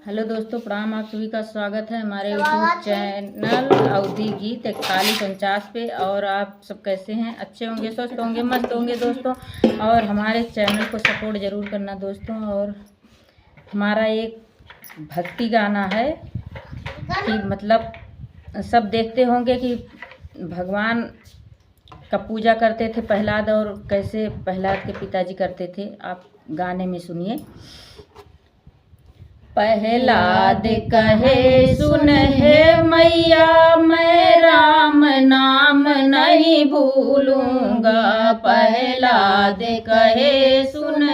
Hello दोस्तों, प्रणाम। आप सभी का स्वागत है हमारे यूट्यूब चैनल अवधि गीत 4149 पे। और आप सब कैसे हैं? अच्छे होंगे, स्वस्थ होंगे, मस्त होंगे दोस्तों। और हमारे चैनल को सपोर्ट ज़रूर करना दोस्तों। और हमारा एक भक्ति गाना है कि मतलब सब देखते होंगे कि भगवान का पूजा करते थे प्रहलाद, और कैसे प्रहलाद के पिताजी करते थे। आप गाने में सुनिए। प्रहलाद कहे सुन हे मैया, मैं राम नाम नहीं भूलूंगा। प्रहलाद कहे सुन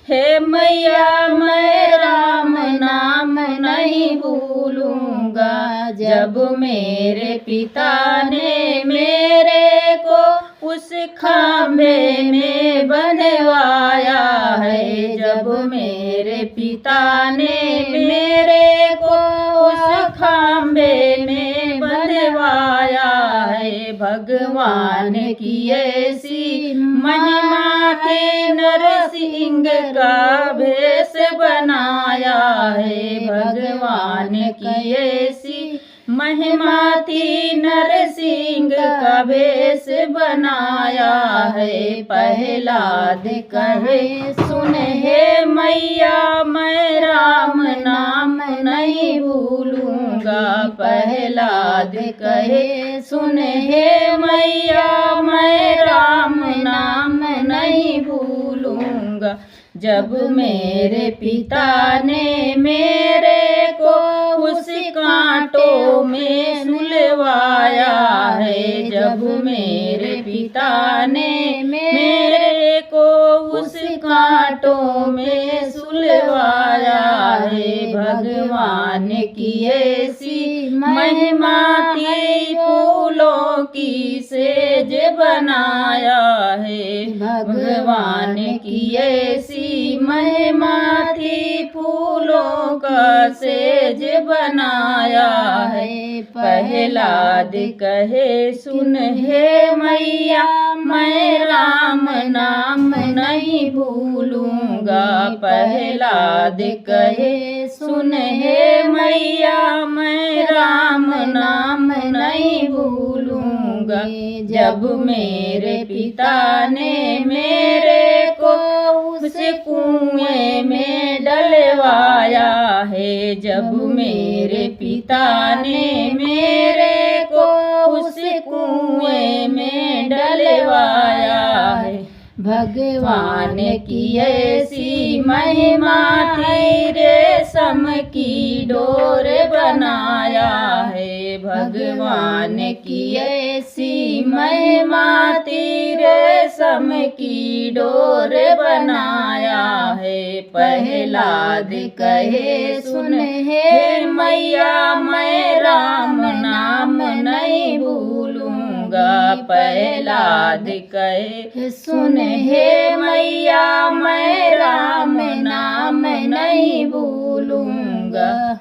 हे मैया, मैं राम नाम नहीं भूलूंगा। जब मेरे पिता ने मेरे को उस खंभे में बनवाया है, जब मेरे पिता ने मेरे को उस खंभे में बनवाया है। भगवान की ऐसी महिमा के नरसिंह का भेष बनाया है। भगवान की ऐसी महिमा थी, नरसिंह का भेष बनाया है। प्रहलाद कहे सुन हे मैया, मैं राम नाम नहीं भूलूंगा। प्रहलाद कहे सुन हे मैया, मैं राम नाम नहीं भूलूंगा। जब मेरे पिता ने मेरे को उस कांटों में सुलवाया है, जब मेरे पिता ने मेरे को उस कांटों में सुलवाया है। भगवान की ऐसी महिमा थी, फूलों की सेज बनाया है। भगवान की ऐसी महिमा थी, फूलों का सेज बनाया है। प्रहलाद कहे सुन हे मैया, मैं राम नाम नहीं भूलूंगा। प्रहलाद कहे सुन हे मैया, मैं राम नाम नहीं भूलूंगा। जब मेरे पिता ने मेरे को उस कुएं में डलवाया है, जब मेरे पिता ने मेरे को उस कुएं में डलवाया है। भगवान की ऐसी महिमा थी, रेशम की डोर बनाया है। भगवान की ऐसी महिमा थी, रेशम की डोर बनाया है। प्रहलाद कहे सुन हे मैया, मैं राम नाम नहीं भूलूंगा। प्रहलाद कहे सुन हे मैया, मैं राम नाम नहीं भूलूंगा।